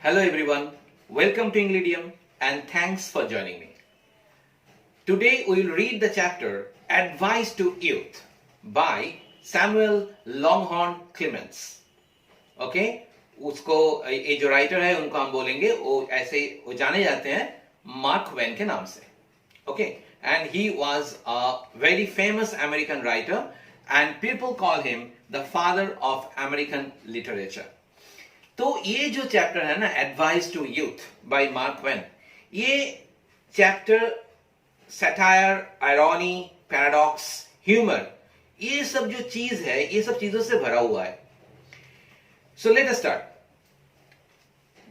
Hello everyone, welcome to Englidium and thanks for joining me. Today we will read the chapter Advice to Youth by Samuel Longhorn Clements. Okay? उसको ये जो writer है उनको हम बोलेंगे वो जाने जाते हैं मार्क वेन के नाम से. Okay? And he was a very famous American writer and people call him the father of American literature. तो ये जो चैप्टर है ना advice to youth by Mark Twain, ये chapter satire, irony, paradox, humour, ये सब जो चीज है ये सब चीजों से भरा हुआ है. So let us start.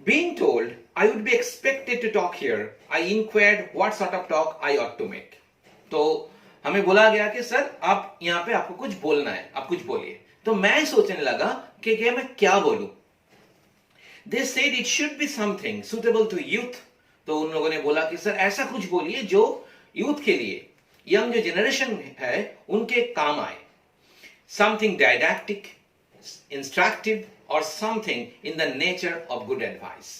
Being told I would be expected to talk here, I inquired what sort of talk I ought to make. तो हमें बोला गया कि सर आप यहाँ पे आपको कुछ बोलना है, आप कुछ बोलिए. तो मैं सोचने लगा कि मैं क्या बोलूं. They said it should be something suitable to youth. तो उन लोगों ने बोला कि सर ऐसा कुछ बोलिए जो यूथ के लिए, यंग जो जनरेशन है उनके काम आए. Something didactic, instructive or something in the nature of good advice.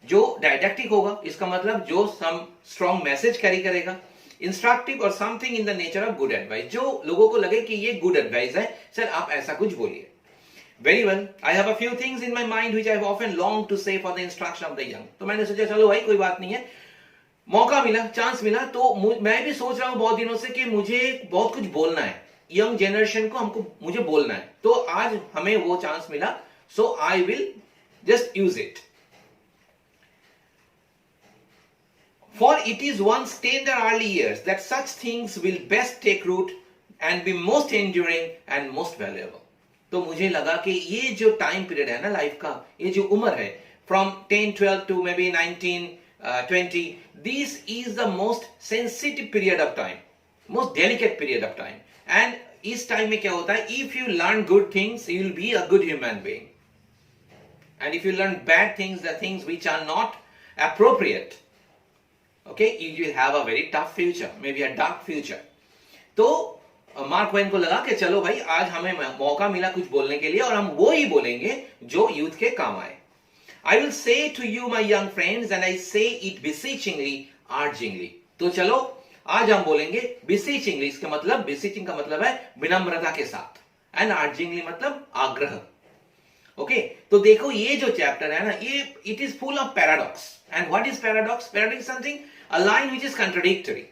जो डायडैक्टिक होगा इसका मतलब जो some strong message कैरी करेगा. इंस्ट्रक्टिव और something in the nature of good advice, जो लोगों को लगे कि ये गुड एडवाइस है, सर आप ऐसा कुछ बोलिए. Very well, I have a few things in my mind which I have often longed to say for the instruction of the young. तो मैंने सोचा चलो भाई कोई बात नहीं है, मौका मिला, चांस मिला, तो मैं भी सोच रहा हूं बहुत दिनों से कि मुझे बहुत कुछ बोलना है, यंग जनरेशन को मुझे बोलना है. तो आज हमें वो चांस मिला, so I will just use it. For it is one's tender early years that such things will best take root and be most enduring and most valuable. तो मुझे लगा कि ये जो टाइम पीरियड है ना लाइफ का, ये जो उम्र है from 10, 12 to maybe 19, 20, this is the most sensitive period of time, most delicate period of time. And इस टाइम में क्या होता है, if you learn good things you will be a good human being, and if you learn bad things, the things which are not appropriate, okay, you will have a very tough future, maybe a dark future. तो mark when को लगा कि चलो भाई आज हमें मौका मिला कुछ बोलने के लिए और हम वो ही बोलेंगे जो यूथ के काम आए. I will say to you my young friends and I say it beseechingly, urgingly. तो चलो आज हम बोलेंगे beseechingly, इसका मतलब beseeching का मतलब है विनम्रता के साथ, and urgingly मतलब आग्रह. ओके, तो देखो ये जो चैप्टर है ना, ये it is full of paradox. And what is paradox? Paradox is something, a line which is contradictory,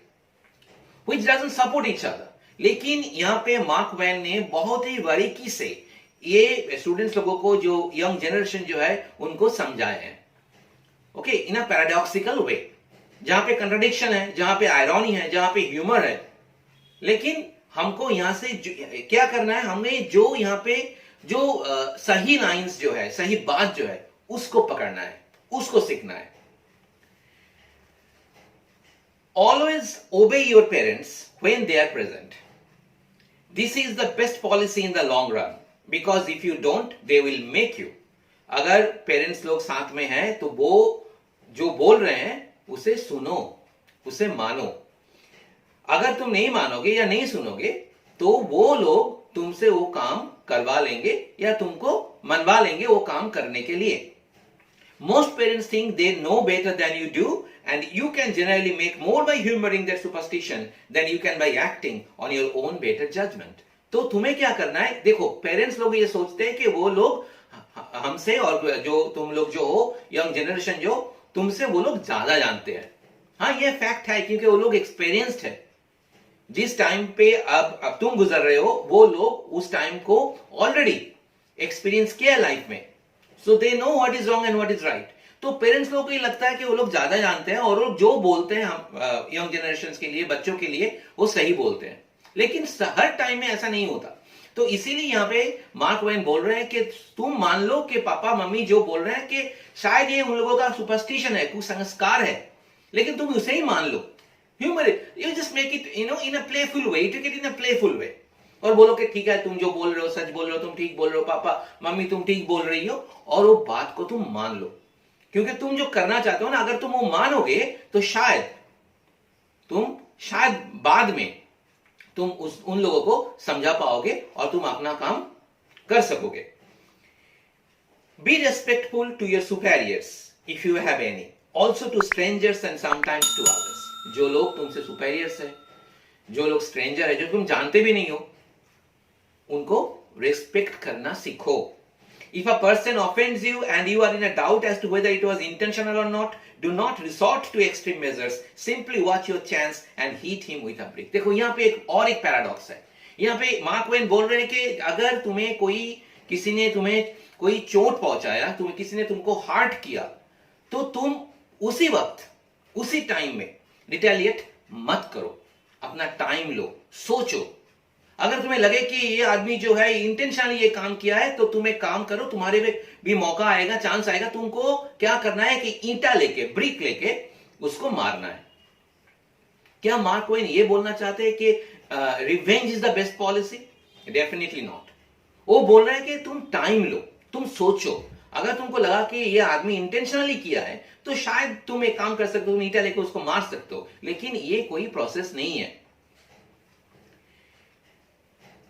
which doesn't support each other. लेकिन यहाँ पे मार्क वेन ने बहुत ही बारीकी से ये स्टूडेंट्स लोगों को, जो यंग जनरेशन जो है उनको समझाए हैं. ओके, इन अ पैराडॉक्सिकल वे, जहां पे कंट्राडिक्शन है, जहां पे आयरनी है, जहां पे ह्यूमर है. लेकिन हमको यहां से क्या करना है, हमें जो यहाँ पे जो सही लाइंस जो है, सही बात जो है उसको पकड़ना है, उसको सीखना है. Always obey your parents when they are present. This is the best policy in the long run, because if you don't, they will make you. अगर पेरेंट्स लोग साथ में हैं तो वो जो बोल रहे हैं उसे सुनो, उसे मानो. अगर तुम नहीं मानोगे या नहीं सुनोगे तो वो लोग तुमसे वो काम करवा लेंगे या तुमको मनवा लेंगे वो काम करने के लिए. Most parents think they know better than you do, and you can generally make more by humoring their superstition than you can by acting on your own better judgment. तो तुम्हें क्या करना है, देखो पेरेंट्स लोग ये सोचते हैं कि वो लोग हमसे और जो तुम लोग जो हो यंग जनरेशन जो तुमसे वो लोग ज्यादा जानते हैं. हाँ, ये फैक्ट है क्योंकि वो लोग एक्सपीरियंस्ड है. जिस टाइम पे अब तुम गुजर रहे हो वो लोग उस टाइम को ऑलरेडी एक्सपीरियंस किया लाइफ में. So they know what is wrong and what is right. तो पेरेंट्स लोगों को ये लगता है कि वो लोग ज्यादा जानते हैं और वो जो बोलते हैं हम यंग जनरेशन के लिए, बच्चों के लिए, वो सही बोलते हैं. लेकिन हर टाइम में ऐसा नहीं होता. तो इसीलिए यहाँ पे मार्क वेन बोल रहे हैं कि तुम मान लो कि पापा मम्मी जो बोल रहे हैं कि शायद ये उन लोगों का सुपरस्टिशन है, कुछ संस्कार है, लेकिन तुम उसे ही मान लो. Humour, you just make it in a playful way, take it in a playful way, और बोलो कि ठीक है तुम जो बोल रहे हो सच बोल रहे हो, तुम ठीक बोल रहे हो, पापा मम्मी तुम ठीक बोल रही हो, और वो बात को तुम मान लो. क्योंकि तुम जो करना चाहते हो ना, अगर तुम वो मानोगे तो शायद बाद में तुम उन लोगों को समझा पाओगे और तुम अपना काम कर सकोगे. Be respectful to your superiors if you have any, also to strangers and sometimes to others. जो लोग तुमसे सुपेरियर्स है, जो लोग स्ट्रेंजर है, जो तुम जानते भी नहीं हो, उनको रेस्पेक्ट करना सीखो. If a person offends you and you are in a doubt as to whether it was intentional or not, do not resort to extreme measures. Simply watch your chance and hit him with a brick. देखो यहाँ पे एक paradox है. यहाँ पे mark Twain बोल रहे हैं कि अगर किसी ने तुम्हें कोई चोट पहुंचाया, किसी ने तुमको हर्ट किया, तो तुम उसी वक्त, उसी टाइम में रिटेलिएट मत करो. अपना टाइम लो, सोचो. अगर तुम्हें लगे कि ये आदमी जो है इंटेंशनली ये काम किया है, तो तुम एक काम करो, तुम्हारे भी मौका आएगा, चांस आएगा. तुमको क्या करना है कि ईंटा लेके, ब्रिक लेके उसको मारना है. क्या मार्क ट्वेन ये बोलना चाहते हैं कि revenge is the best policy? Definitely not. वो बोल रहे हैं कि तुम टाइम लो, तुम सोचो. अगर तुमको लगा कि ये आदमी इंटेंशनली किया है, तो शायद तुम एक काम कर सकते हो, तुम ईंटा लेके उसको मार सकते हो. लेकिन ये कोई प्रोसेस नहीं है.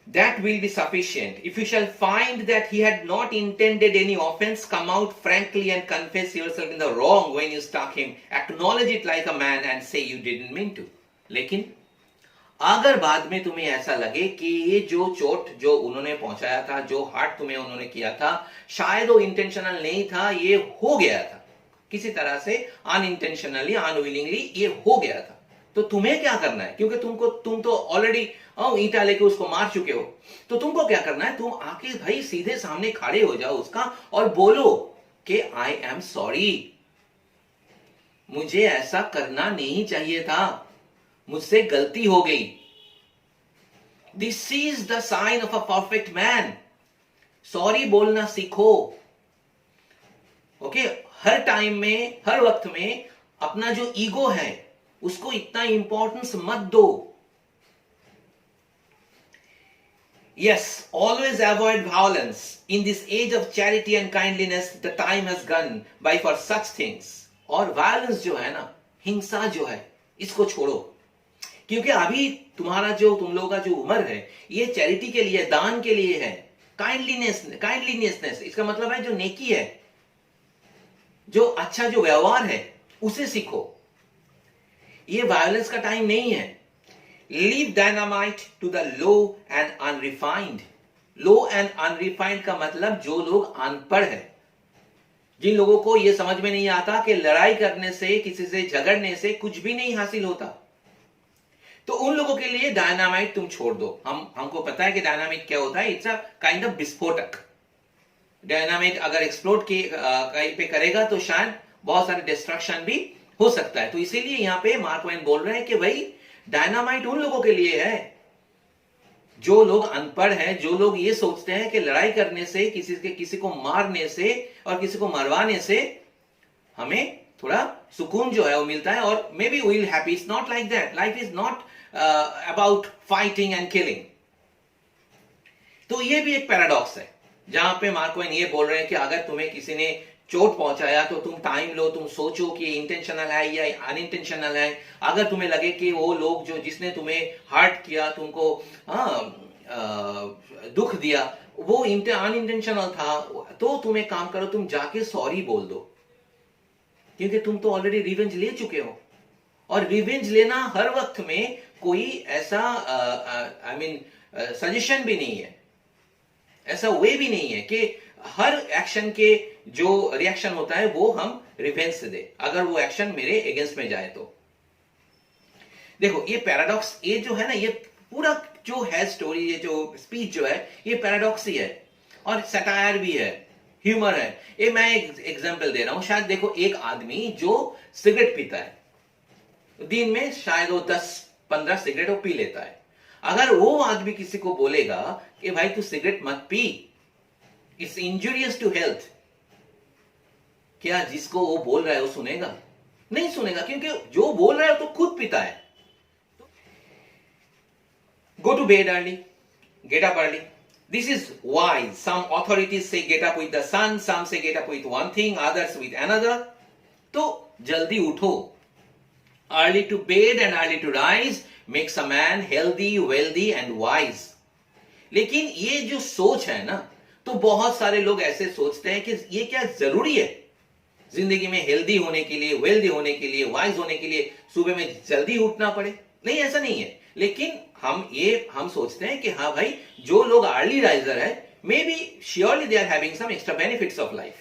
That will be sufficient. If you shall find that he had not intended any offense, come out frankly and confess yourself in the wrong when you struck him. Acknowledge it like a man and say you didn't mean to. लेकिन अगर बाद में तुम्हें ऐसा लगे कि ये जो चोट जो उन्होंने पहुंचाया था, जो हार्ट तुम्हें उन्होंने किया था, शायद वो इंटेंशनल नहीं था, ये हो गया था किसी तरह से, अनइंटेंशनली, अनविलिंगली ये हो गया था, तो तुम्हें क्या करना है? क्योंकि तुम तो ऑलरेडी ईंटा लेके उसको मार चुके हो, तो तुमको क्या करना है? तुम आके भाई सीधे सामने खड़े हो जाओ उसका और बोलो कि आई एम सॉरी, मुझे ऐसा करना नहीं चाहिए था, मुझसे गलती हो गई. This is the sign of a perfect man. Sorry बोलना सीखो. ओके, हर टाइम में, हर वक्त में अपना जो ईगो है उसको इतना इंपॉर्टेंस मत दो. Yes, always avoid violence. In this age of charity and kindliness, the time has gone by for such things. और वायलेंस जो है ना, हिंसा जो है, इसको छोड़ो. क्योंकि अभी तुम लोगों का जो उम्र है, ये चैरिटी के लिए, दान के लिए है. काइंडलीनेस, इसका मतलब है जो नेकी है, जो अच्छा जो व्यवहार है, उसे सीखो. ये वायलेंस का टाइम नहीं है. Leave dynamite to the low and unrefined. Low and unrefined का मतलब जो लोग अनपढ़ है, जिन लोगों को यह समझ में नहीं आता कि लड़ाई करने से, किसी से झगड़ने से कुछ भी नहीं हासिल होता, तो उन लोगों के लिए डायनामाइट तुम छोड़ दो. हमको पता है कि डायनामाइट क्या होता है. इट्स अ काइंड ऑफ विस्फोटक. डायनामाइट अगर एक्सप्लोड कहीं पे करेगा तो शायद बहुत सारे डिस्ट्रक्शन भी हो सकता है. तो इसीलिए यहां पे मार्क ट्वेन बोल रहे हैं कि भाई डायनामाइट उन लोगों के लिए है जो लोग अनपढ़ हैं, जो लोग ये सोचते हैं कि लड़ाई करने से, किसी को मारने से और किसी को मरवाने से हमें थोड़ा सुकून जो है वो मिलता है, और maybe we will happy. It's not like that. Life is not about fighting and killing. तो ये भी एक पैराडॉक्स है जहां पे मार्क ट्वेन ये बोल रहे हैं कि अगर तुम्हें किसी ने चोट पहुंचाया तो तुम टाइम लो, तुम सोचो कि इंटेंशनल है या अनइंटेंशनल है. अगर तुम्हें लगे कि वो लोग जिसने तुम्हें हर्ट किया, तुमको दुख दिया, वो अनइंटेंशनल था, तो तुम एक काम करो, तुम जाके सॉरी बोल दो. क्योंकि तुम तो ऑलरेडी रिवेंज ले चुके हो, और रिवेंज लेना हर वक्त में कोई ऐसा सजेशन भी नहीं है, ऐसा वे भी नहीं है कि हर एक्शन के जो रिएक्शन होता है वो हम रिवेंज से दे, अगर वो एक्शन मेरे अगेंस्ट में जाए तो. देखो ये पैराडॉक्स, ये जो है ना, ये पूरा जो है स्टोरी, ये जो स्पीच जो है, ये पैराडॉक्स ही है, और सटायर भी है, ह्यूमर है. ये मैं एक एग्जांपल दे रहा हूं. शायद देखो, एक आदमी जो सिगरेट पीता है, दिन में शायद वो 10-15 सिगरेट वो पी लेता है. अगर वो आदमी किसी को बोलेगा कि भाई तू सिगरेट मत पी, इट्स इंजूरियस टू हेल्थ, क्या जिसको वो बोल रहा है वो सुनेगा? नहीं सुनेगा, क्योंकि जो बोल रहा है तो खुद पीता है. Go to bed early, get up early. This is why some authorities say get up with the sun, some say get up with one thing, others with another. तो जल्दी उठो. Early to bed and early to rise makes a man healthy, wealthy and wise. लेकिन ये जो सोच है ना, तो बहुत सारे लोग ऐसे सोचते हैं कि ये क्या जरूरी है जिंदगी में हेल्दी होने के लिए, वेल्दी होने के लिए, वाइज होने के लिए सुबह में जल्दी उठना पड़े? नहीं, ऐसा नहीं है। लेकिन हम सोचते हैं कि हाँ भाई, जो लोग अर्ली राइजर है, maybe surely they are having some extra benefits of life,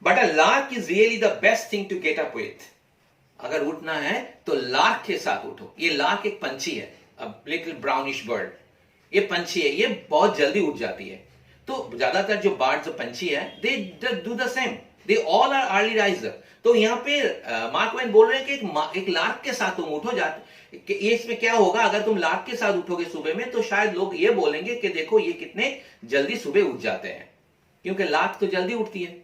but a lark is really the best thing to get up with. अगर उठना है तो लार्क के साथ उठो। ये लार्क एक पंछी है, अ लिटिल ब्राउनिश बर्ड। ये पंछी है, ये बहुत जल्दी उठ जाती है। तो ज्यादातर जो बर्ड्स, जो पंछी है, they do the same, they all are early riser. तो यहाँ पे मार्क ट्वेन बोल रहे हैं कि एक लार्क के साथ तुम उठो जाते। इसमें क्या होगा, अगर तुम लार्क के साथ उठोगे सुबह में, तो शायद लोग ये बोलेंगे कि देखो ये कितने जल्दी सुबह उठ जाते हैं, क्योंकि लार्क तो जल्दी उठती है।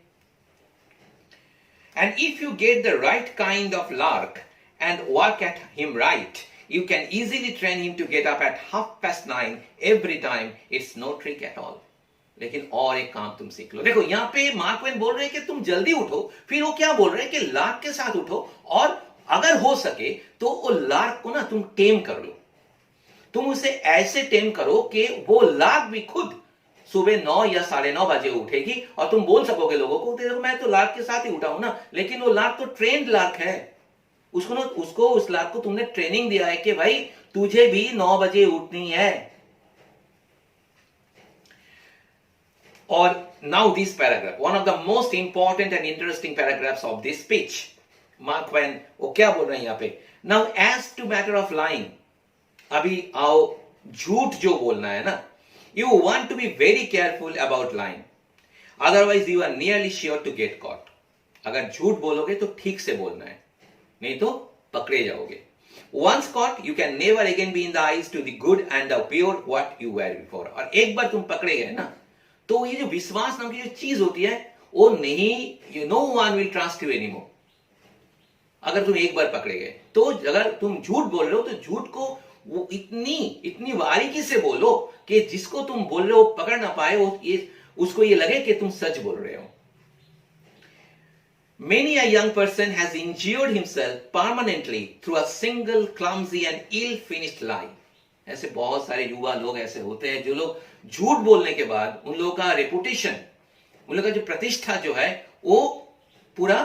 And if you get the right kind of lark and work at him right, you can easily train him to get up at 9:30 every time. It's no trick at all. लेकिन और एक काम तुम सीख लो। देखो यहाँ पे मार्क ट्वेन बोल रहे हैं कि तुम जल्दी उठो, फिर वो क्या बोल रहे हैं कि लार्क के साथ उठो, और अगर हो सके तो वो लार्क को ना तुम टेम कर लो। तुम उसे ऐसे टेम करो कि वो लार्क भी खुद सुबह 9 या 9:30 बजे उठेगी, और तुम बोल सकोगे लोगों को, देखो मैं तो लार्क के साथ ही उठा हूं ना। लेकिन वो लार्क तो ट्रेंड लार्क है, उस लार्क को तुमने ट्रेनिंग दिया है कि भाई तुझे भी 9 बजे उठनी है। और now this paragraph, one of the most important and interesting paragraphs of this speech. Mark Twain वो क्या बोल रहे हैं यहाँ पे, now as to matter of lying, अभी आओ झूठ जो बोलना है ना, you want to be very careful about lying, otherwise you are nearly sure to get caught. अगर झूठ बोलोगे तो ठीक से बोलना है, नहीं तो पकड़े जाओगे। Once caught, you can never again be in the eyes to the good and the pure what you were before. और एक बार तुम पकड़े गए ना, तो ये जो विश्वास नाम की जो चीज होती है, वो नहीं, no one will trust you anymore. अगर तुम एक बार पकड़े गए, तो अगर तुम झूठ बोल रहे हो तो झूठ को वो इतनी बारीकी से बोलो कि जिसको तुम बोल रहे हो पकड़ ना पाए, उसको ये लगे कि तुम सच बोल रहे हो। Many a young person has injured himself permanently through a single clumsy and ill-finished lie. ऐसे बहुत सारे युवा लोग ऐसे होते हैं जो लोग झूठ बोलने के बाद उन लोगों का रेपुटेशन, उन लोगों का जो प्रतिष्ठा जो है, वो पूरा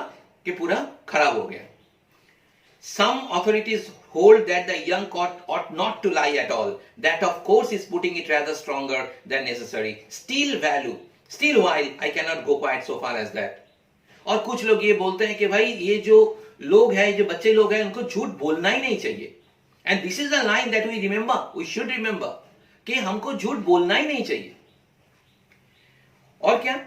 के पूरा खराब हो गया। Some authorities hold that the young ought not to lie at all. That of course is putting it rather stronger than necessary. Still while I cannot go quite so far as that. और कुछ लोग ये बोलते हैं कि भाई ये जो लोग हैं, जो बच्चे लोग हैं, उनको झूठ बोलना ही नहीं चाहिए। And this is a line that we should remember, कि हमको झूठ बोलना ही नहीं चाहिए। और क्या?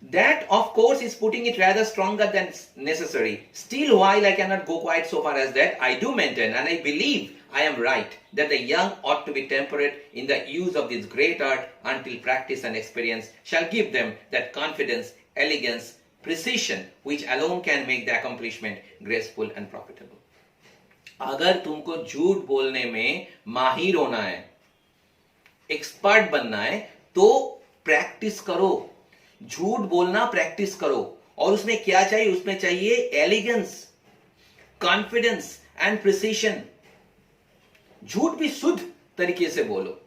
That of course is putting it rather stronger than necessary. Still while I cannot go quite so far as that, I do maintain, and I believe I am right, that the young ought to be temperate in the use of this great art until practice and experience shall give them that confidence, elegance, precision which alone can make the accomplishment graceful and profitable. अगर तुमको झूठ बोलने में माहिर होना है, expert बनना है, तो प्रैक्टिस करो। झूठ बोलना प्रैक्टिस करो। और उसमें क्या चाहिए? उसमें चाहिए एलिगेंस, कॉन्फिडेंस एंड प्रिसीशन। झूठ भी शुद्ध तरीके से बोलो,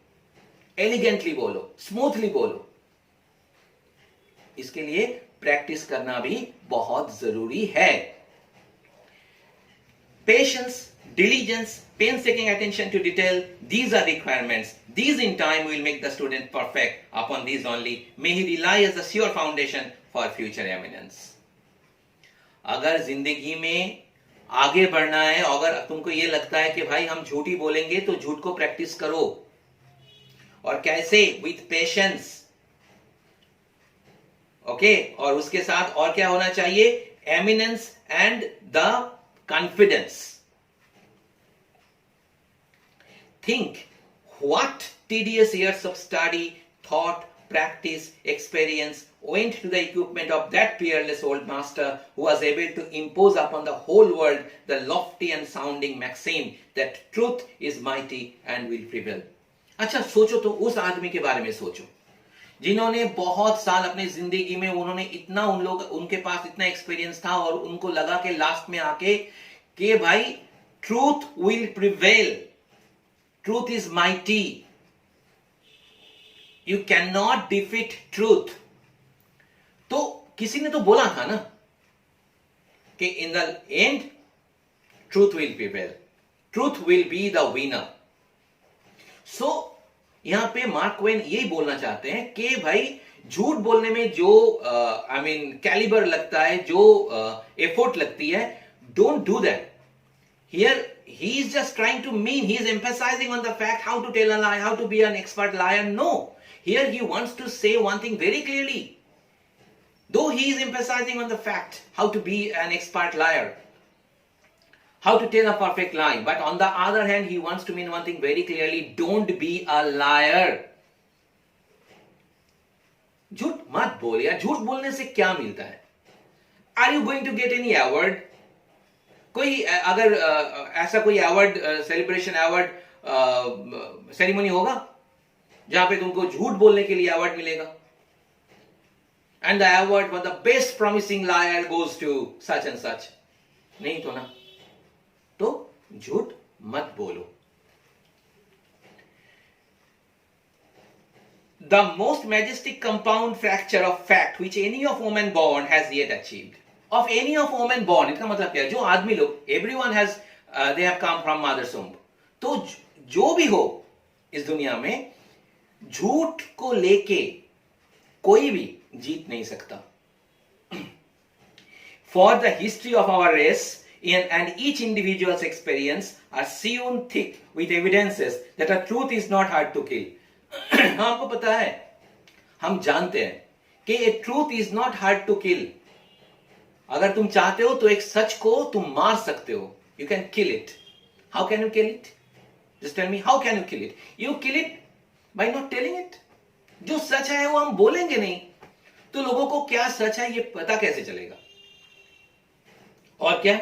एलिगेंटली बोलो, स्मूथली बोलो। इसके लिए प्रैक्टिस करना भी बहुत जरूरी है। Patience, diligence, painstaking attention to detail, these are requirements. These in time will make the student perfect. Upon these only may he rely as a sure foundation for future eminence. अगर जिंदगी में आगे बढ़ना है, अगर तुमको ये लगता है कि भाई हम झूठी बोलेंगे, तो झूठ को प्रैक्टिस करो। और कैसे? With patience. ओके, और उसके साथ और क्या होना चाहिए? Eminence and the confidence. Think what tedious years of study, thought, practice, experience went to the equipment of that peerless old master who was able to impose upon the whole world the lofty and sounding maxim that truth is mighty and will prevail. अच्छा सोचो तो, उस आदमी के बारे में सोचो जिन्होंने बहुत साल अपनी जिंदगी में, उन्होंने इतना, उनके पास इतना एक्सपीरियंस था, और उनको लगा कि लास्ट में आके कि भाई truth will prevail, truth is mighty, you cannot defeat truth. तो किसी ने तो बोला था ना कि in the end truth will prevail, truth will be the winner. So यहां पे मार्क ट्वेन यही बोलना चाहते हैं कि भाई झूठ बोलने में जो कैलिबर लगता है, जो एफर्ट लगती है, don't do that. Here he is just trying to mean, he is emphasizing on the fact how to tell a lie, how to be an expert liar. No, here he wants to say one thing very clearly. Though he is emphasizing on the fact how to be an expert liar, how to tell a perfect lie, but on the other hand he wants to mean one thing very clearly: don't be a liar. झूठ मत बोल यार. झूठ बोलने से क्या मिलता है? Are you going to get any award? कोई अगर ऐसा कोई अवार्ड सेलिब्रेशन अवार्ड सेरेमनी होगा जहां पे तुमको झूठ बोलने के लिए अवार्ड मिलेगा, and the award for the best promising liar goes to such and such? नहीं तो ना. तो झूठ मत बोलो. The most majestic compound fracture of fact which any of women born has yet achieved. Of any of women born, इसका मतलब क्या है? जो आदमी लोग, everyone has they have come from mother's womb. तो जो भी हो इस दुनिया में, झूठ को लेके कोई भी जीत नहीं सकता. For the history of our race and each individual's experience are sewn thick with evidences that a truth is not hard to kill. हमको पता है, हम जानते हैं कि a truth is not hard to kill. अगर तुम चाहते हो तो एक सच को तुम मार सकते हो. You can kill it. How can you kill it? Just tell me, how can you kill it? You kill it by not telling it. जो सच है वो हम बोलेंगे नहीं, तो लोगों को क्या सच है ये पता कैसे चलेगा? और क्या?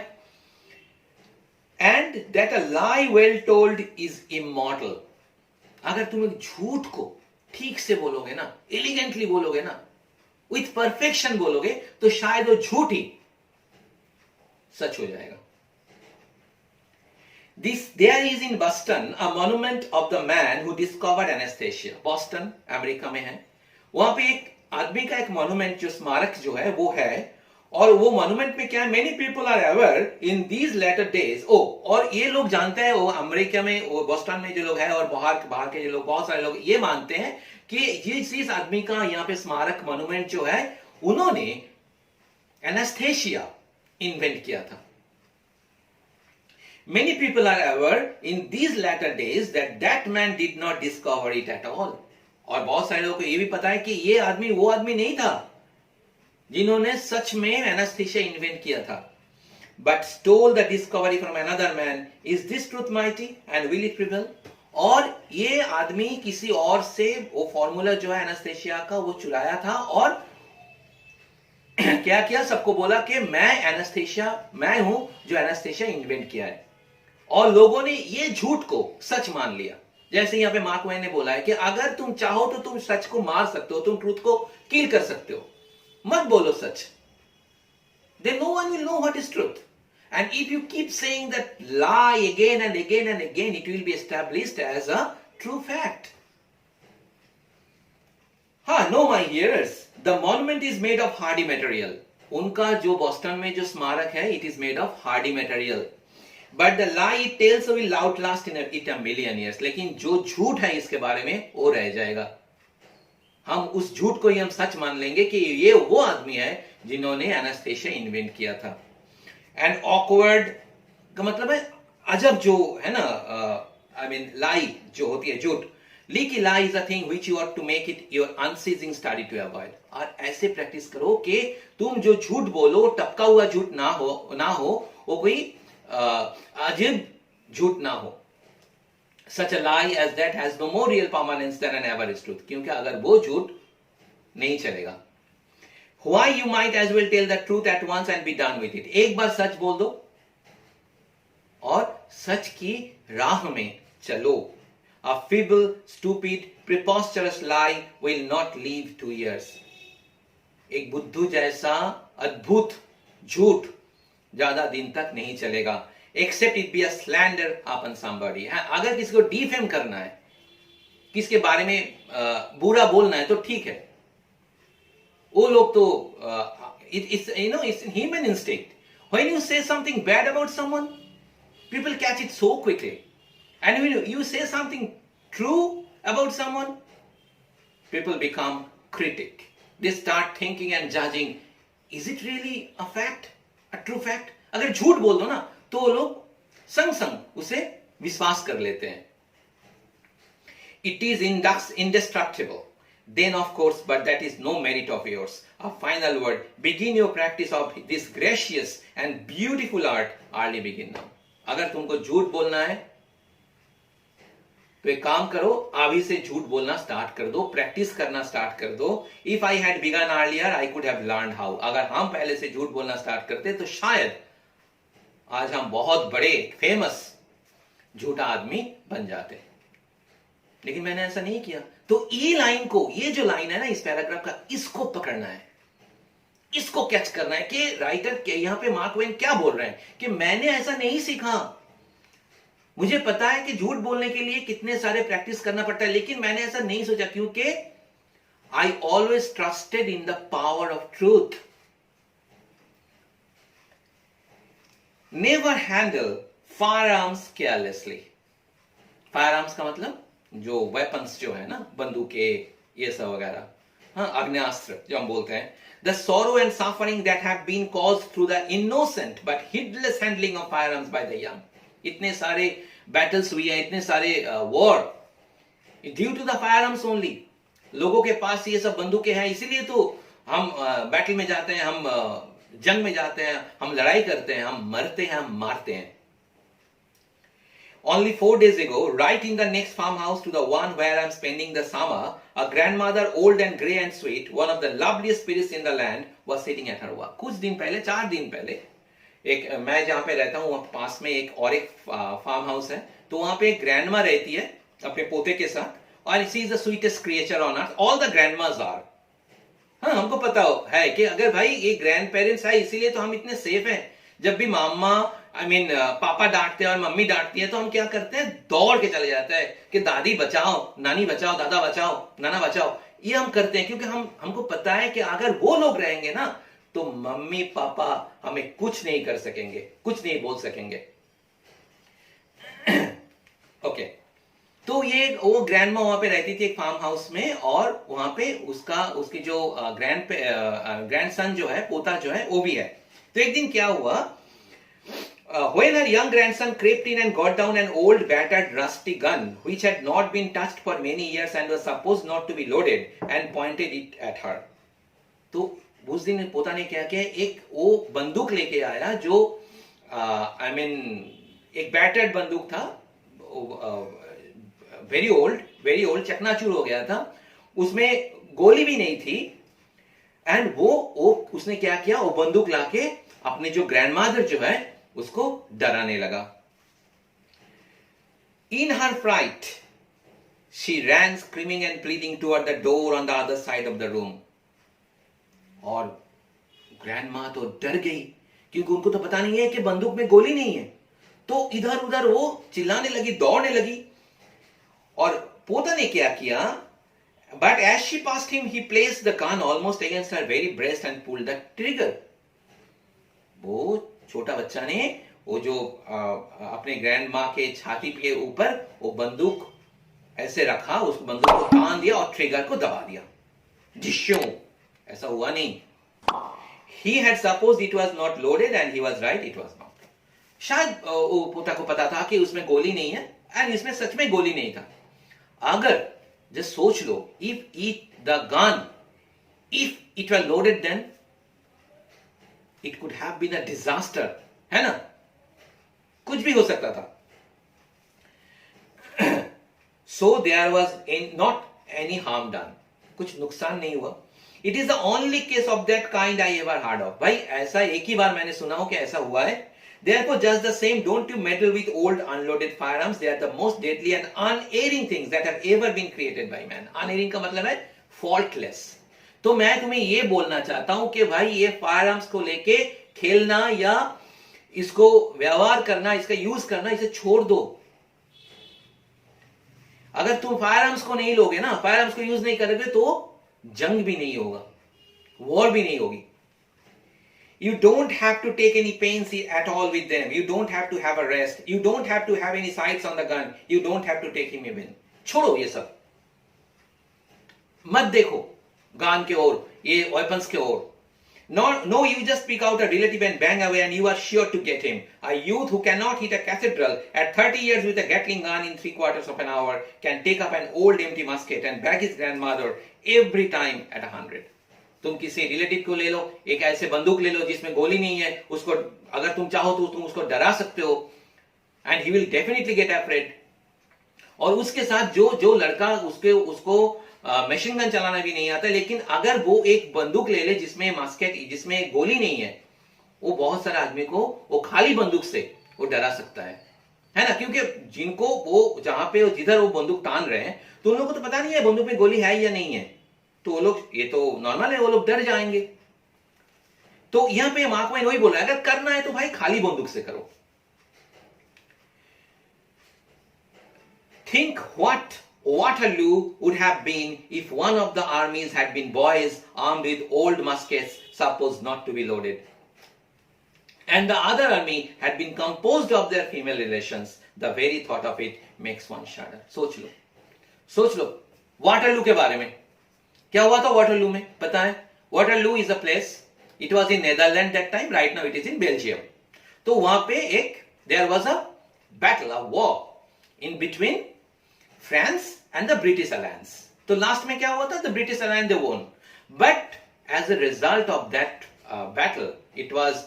And that a lie well told is immortal. अगर तुम एक झूठ को ठीक से बोलोगे ना, एलिगेंटली बोलोगे ना, विथ परफेक्शन बोलोगे, तो शायद वो झूठ ही सच हो जाएगा. There is in Boston a monument of the man who discovered anesthesia. Boston America में है. वहां पे एक आदमी का एक मोन्यूमेंट, जो स्मारक जो है वो है. और वो मोन्यूमेंट में क्या है? Many people are aware in these latter days. और ये लोग जानते हैं, वो अमेरिका में, वो बोस्टन में जो लोग हैं और बाहर के जो लोग, बहुत सारे लोग ये मानते हैं कि इस आदमी का यहाँ पे स्मारक मोन्यूमेंट जो है, उन्होंने एनेस्थेशिया इन्वेंट किया था. Many people are aware in these latter days that man did not discover it at all. और बहुत सारे लोगों को ये भी पता है कि ये आदमी वो आदमी नहीं था जिन्होंने सच में एनेस्थेशिया इन्वेंट किया था. But stole the discovery from another man. Is this truth mighty and will it prevail? और ये आदमी किसी और से वो फॉर्मूला जो है एनेस्थेशिया का वो चुराया था, और क्या किया? सबको बोला कि मैं हूं जो एनेस्थेशिया इन्वेंट किया है. और लोगों ने ये झूठ को सच मान लिया. जैसे यहां पे मार्क ट्वेन ने बोला है कि अगर तुम चाहो तो तुम सच को मार सकते हो, तुम ट्रूथ को किल कर सकते हो. मत बोलो सच. Then no one will know what is truth. And if you keep saying that lie again and again and again, it will be established as a true fact. No, my hearers, the monument is made of hardy material. उनका जो Boston में जो स्मारक है, it is made of hardy material. But the lie it tells will outlast in it a million years. लेकिन जो झूठ है इसके बारे में वो रह जाएगा. हम उस झूठ को ही हम सच मान लेंगे कि ये वो आदमी है जिन्होंने एनेस्थेशिया इन्वेंट किया था. एंड ऑकवर्ड का मतलब है अजब, जो है ना, लाई जो होती है, झूठ. Leaky lie is a thing which you are to make it your unceasing study to avoid. और ऐसे प्रैक्टिस करो कि तुम जो झूठ बोलो, टपका हुआ झूठ ना हो, वो कोई अजीब झूठ ना हो. Such a lie as that has no more real permanence than an average truth. क्योंकि अगर वो झूठ नहीं चलेगा. Why you might as well tell the truth at once and be done with it. एक बार सच बोल दो और सच की राह में चलो. A feeble, stupid, preposterous lie will not live 2 years. एक बुद्धू जैसा अद्भुत झूठ ज्यादा दिन तक नहीं चलेगा. Except it be a slander upon somebody. अगर किसी को डिफेम करना है, किसके बारे में बुरा बोलना है, तो ठीक है. वो लोग तो it's human instinct. When you say something bad about someone, people catch it so quickly. And when you say something true about someone, people become critic. They start thinking and judging, is it really a fact, a true fact? अगर झूठ बोल दो ना तो वो लोग संग संग उसे विश्वास कर लेते हैं. It is indestructible. Then of course, but that is no merit of yours. A final word. Begin your practice of this gracious and beautiful art. Early begin now. अगर तुमको झूठ बोलना है तो एक काम करो, अभी से झूठ बोलना स्टार्ट कर दो, प्रैक्टिस करना स्टार्ट कर दो. If I had begun earlier I could have learned how. अगर हम पहले से झूठ बोलना स्टार्ट करते तो शायद आज हम बहुत बड़े फेमस झूठा आदमी बन जाते. लेकिन मैंने ऐसा नहीं किया. तो ये लाइन को, ये जो लाइन है ना इस पैराग्राफ का, इसको पकड़ना है, इसको कैच करना है कि राइटर के यहां पे मार्क ट्वेन क्या बोल रहे हैं कि मैंने ऐसा नहीं सीखा. मुझे पता है कि झूठ बोलने के लिए कितने सारे प्रैक्टिस करना पड़ता है, लेकिन मैंने ऐसा नहीं सोचा क्योंकि I always trusted in the power of truth. Never handle fire arms carelessly. Fire arms का मतलब जो वेपन्स जो है ना, बंदूकें ये सब वगैरह, हाँ, आग्नेयास्त्र जो हम बोलते हैं. The sorrow and suffering that have been caused through the innocent but heedless handling of firearms by the young. इतने सारे बैटल्स हुई है, इतने सारे war due to the firearms only. लोगों के पास ये सब बंदूकें हैं, इसीलिए तो हम बैटल में जाते हैं, हम जंग में जाते हैं, हम लड़ाई करते हैं, हम मरते हैं, हम मारते हैं. Only 4 days ago, right in the next farmhouse to the one where I am spending the summer, a grandmother, old and grey and sweet, one of the loveliest spirits in the land, was sitting at her work. कुछ दिन पहले, 4 दिन पहले, एक मैं जहां पे रहता हूं वहां पास में एक और एक फार्म हाउस है, तो वहां पे एक ग्रैंडमा रहती है अपने पोते के साथ, और she is the sweetest creature on earth. All the grandmas are. हाँ, हमको पता है कि अगर भाई ये ग्रैंड पेरेंट्स है इसीलिए तो हम इतने सेफ हैं. जब भी मामा पापा डांटते हैं और मम्मी डांटती है तो हम क्या करते हैं, दौड़ के चले जाते हैं कि दादी बचाओ, नानी बचाओ, दादा बचाओ, नाना बचाओ. ये हम करते हैं क्योंकि हमको पता है कि अगर वो लोग रहेंगे ना तो मम्मी पापा हमें कुछ नहीं कर सकेंगे, कुछ नहीं बोल सकेंगे. ओके, तो ये वो ग्रैंडमा वहां पे रहती थी एक फार्म हाउस में, और वहां पे उसकी जो ग्रैंडसन जो है, पोता जो है, वो भी है. तो एक दिन क्या हुआ, when her young grandson crept in and got down an old battered rusty gun which had not been touched for many years and was supposed not to be loaded, and pointed it at her. तो उस दिन पोता ने क्या किया, एक वो बंदूक लेके आया जो एक बैटर्ड बंदूक था, वेरी ओल्ड, चकनाचूर हो गया था, उसमें गोली भी नहीं थी. एंड वो उसने क्या किया, वो बंदूक लाके अपने जो ग्रैंडमदर जो है उसको डराने लगा. In her fright, she ran screaming and pleading toward the door on the other side of the room. और ग्रैंडमा तो डर गई क्योंकि उनको तो पता नहीं है कि बंदूक में गोली नहीं है. तो इधर उधर वो चिल्लाने लगी, दौड़ने लगी. और पोता ने क्या किया, but as she passed him, he placed the gun almost against her very breast and pulled the trigger. वो छोटा बच्चा ने वो जो अपने ग्रैंड माँ के छाती के ऊपर वो बंदूक ऐसे रखा, उस बंदूक को तान दिया और ट्रिगर को दबा दिया. जिश्यों, ऐसा हुआ नहीं. He had supposed it was not loaded and he was right, it was not. शायद वो पोता को पता था कि उसमें गोली नहीं है, और इसमें सच में गोली नहीं था. अगर जस्ट सोच लो, if the gun, if it were loaded, then it could have been a disaster, है ना, कुछ भी हो सकता था. So there was not any harm done, कुछ नुकसान नहीं हुआ. It is the only case of that kind I ever heard of. भाई ऐसा एक ही बार मैंने सुना हो कि ऐसा हुआ है. Therefore, just the same, don't you meddle with old unloaded firearms. They are the most deadly and unerring things that have ever been created by man. Unerring का मतलब है faultless. तो मैं तुम्हें ये बोलना चाहता हूं कि भाई ये फायरआर्म्स को लेके खेलना या इसको व्यवहार करना, इसका यूज करना, इसे छोड़ दो. अगर तुम फायरआर्म्स को नहीं लोगे ना, फायरआर्म्स को यूज नहीं करोगे तो जंग भी नहीं होगा, वॉर भी नहीं होगी. You don't have to take any pains at all with them. You don't have to have a rest. You don't have to have any sights on the gun. You don't have to take him even. छोड़ो ये सब, मत देखो gun के ओर, ये weapons के ओर. No, you just pick out a relative and bang away and you are sure to get him. A youth who cannot hit a cathedral at 30 years with a Gatling gun in 3/4 of an hour can take up an old empty musket and bag his grandmother every time at 100. तुम किसी relative को ले लो, एक ऐसे बंदूक ले लो जिसमें गोली नहीं है, उसको अगर तुम चाहो तो तुम उसको डरा सकते हो, and he will definitely get afraid. और उसके साथ जो लड़का उसको मशीन गन चलाना भी नहीं आता, लेकिन अगर वो एक बंदूक ले ले जिसमें मस्केट, जिसमें गोली नहीं है, वो बहुत सारे आदमी को वो खाली बंदूक से वो डरा सकता है ना. क्योंकि जिनको वो जहां पे जिधर वो बंदूक तान रहे हैं, तो उन लोगों को तो पता नहीं है बंदूक में गोली है या नहीं है, तो वो लोग, ये तो नॉर्मल है, वो लोग डर जाएंगे. तो यहां पे मार्क ट्वेन वही बोला, अगर करना है तो भाई खाली बंदूक से करो. Think what Waterloo would have been if one of the armies had been boys armed with old muskets supposed not to be loaded, and the other army had been composed of their female relations. The very thought of it makes one shudder. सोच लो Waterloo के बारे में. क्या हुआ था Waterloo में पता है? Waterloo is a place, it was in Netherland that time, right now it is in Belgium. तो वहां पे there was a battle, a war in between France and the British Alliance. तो लास्ट में क्या हुआ था? The British Alliance they won. But as a result of that battle, it was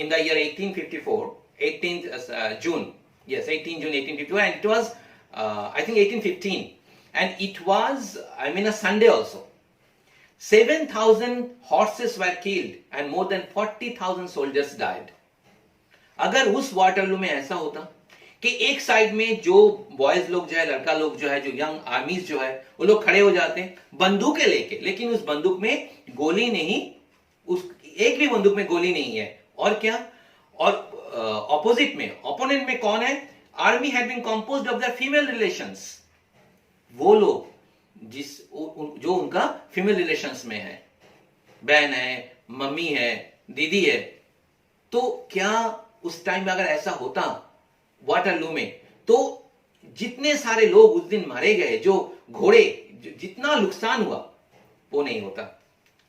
in the year 1854, 18th June, yes, 18 June 1854, and it was I think 1815, and it was, I mean, a Sunday also. 7,000 horses were killed and more than 40,000 soldiers died. अगर उस Waterloo में ऐसा होता कि एक side में जो boys लोग जो है, लड़का लोग जो है, जो यंग आर्मीज जो है, वो लोग खड़े हो जाते हैं बंदूकें लेके, लेकिन उस बंदूक में गोली नहीं, उस एक भी बंदूक में गोली नहीं है. और क्या? और ऑपोजिट में, ओपोनेंट में कौन है? Army had been composed of the female relations. वो लोग जो उनका फीमेल रिलेशंस में है, बहन है, मम्मी है, दीदी है. तो क्या उस टाइम में अगर ऐसा होता वाटरलू में, तो जितने सारे लोग उस दिन मारे गए, जो घोड़े, जितना नुकसान हुआ, वो नहीं होता.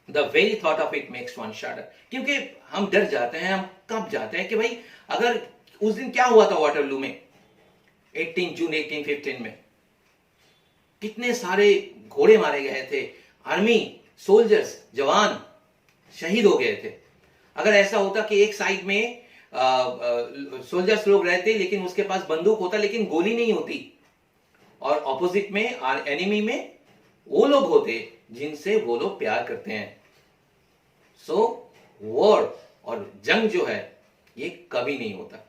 The very thought of it makes one शडर. क्योंकि हम डर जाते हैं, हम कब जाते हैं कि भाई अगर उस दिन क्या हुआ था वाटरलू में 18 जून 1815 में, कितने सारे घोड़े मारे गए थे, आर्मी सोल्जर्स, जवान शहीद हो गए थे. अगर ऐसा होता कि एक साइड में सोल्जर्स लोग रहते लेकिन उसके पास बंदूक होता लेकिन गोली नहीं होती, और ऑपोजिट में एनिमी में वो लोग होते जिनसे वो लोग प्यार करते हैं. सो वॉर और जंग जो है ये कभी नहीं होता.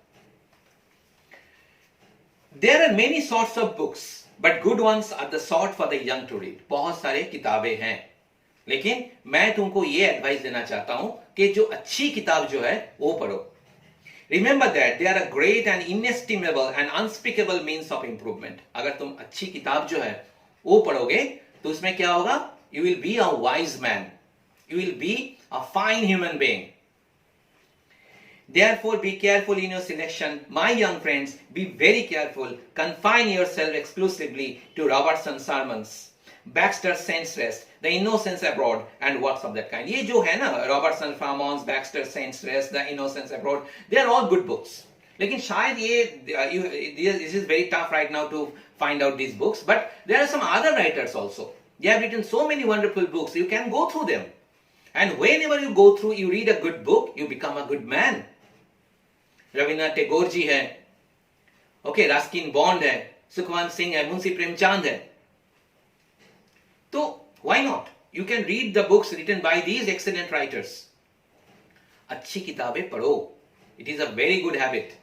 There are many sorts of books but good ones are the sort for the young to read. बहुत सारे किताबें हैं, लेकिन मैं तुमको ये एडवाइस देना चाहता हूं कि जो अच्छी किताब जो है वो पढ़ो. Remember that they are a great and inestimable and unspeakable means of improvement. अगर तुम अच्छी किताब जो है वो पढ़ोगे तो उसमें क्या होगा? You will be a wise man. You will be a fine human being. Therefore, be careful in your selection. My young friends, be very careful. Confine yourself exclusively to Robertson's sermons, Baxter's Saints Rest, The Innocents Abroad, and works of that kind. ये जो है ना, Robertson Sermons, Baxter's Saints Rest, The Innocents Abroad, they are all good books. लेकिन शायद ये this is very tough right now to find out these books, but there are some other writers also. They have written so many wonderful books. You can go through them, and whenever you go through, you read a good book, you become a good man. Rabindranath Tagore ji है, okay, Ruskin bond है, सुखवंत सिंह है, मुंशी प्रेमचंद है. तो why not? You can read the books written by these excellent writers. अच्छी किताबें पढ़ो. It is a very good habit.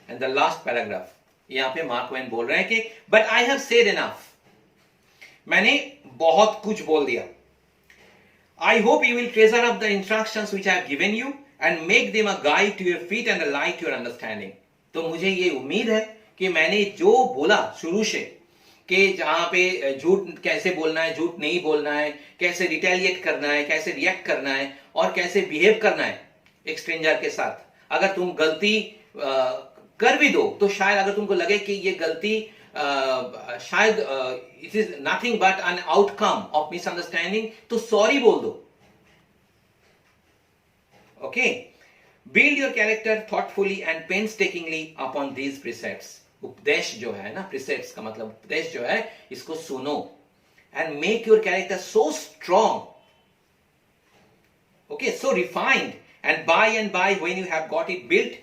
And the last paragraph, यहां पे मार्क ट्वेन बोल रहे हैं कि but I have said enough. मैंने बहुत कुछ बोल दिया. I hope you will treasure up the instructions which I have given you and make them a guide to your feet and a light to your understanding. तो मुझे ये उम्मीद है कि मैंने जो बोला शुरू से, कि जहां पे झूठ कैसे बोलना है, झूठ नहीं बोलना है, कैसे रिटेलिएट करना है, कैसे रिएक्ट करना है और कैसे बिहेव करना है, एक स्ट्रेंजर के साथ। अगर तुम गलती कर भी दो तो शायद अगर तुमको लगे कि ये गलती शायद it is nothing but an outcome of misunderstanding, तो सॉरी बोल दो। Okay, build your character thoughtfully and painstakingly upon these precepts. उपदेश जो है ना, प्रिसेप्ट्स का मतलब उपदेश जो है, इसको सुनो and make your character so strong, okay, so refined, and by when you have got it built,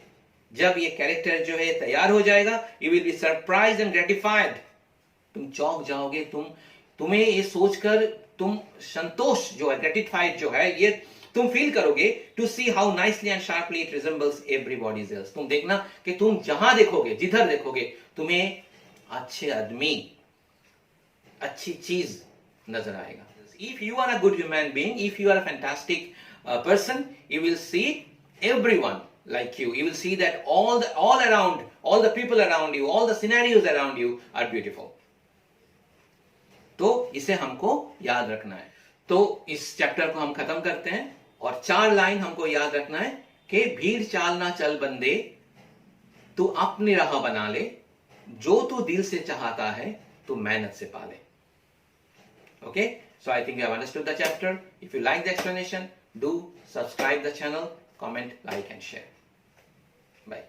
जब ये कैरेक्टर जो है तैयार हो जाएगा, you will be surprised and gratified. तुम चौंक जाओगे, तुम्हें ये सोचकर तुम संतोष जो है, ग्रेटिफाइड जो है, ये तुम फील करोगे to see how nicely and sharply it resembles everybody's else. तुम देखना कि तुम जहां देखोगे, जिधर देखोगे, तुम्हें अच्छे आदमी, अच्छी चीज नजर आएगा। If you are a good human being, if you are a fantastic person, you will see everyone like you. You will see that all around, all the people around you, all the scenarios around you are beautiful. तो इसे हमको याद रखना है। तो इस chapter को हम खत्म करते हैं और 4 लाइन हमको याद रखना है कि भीड़ चाल ना चल बंदे, तू अपनी राह बना ले, जो तू दिल से चाहता है तू मेहनत से पाले। Okay, so I think you have understood the chapter. If you like the explanation, do subscribe the channel, comment, like and share. Bye.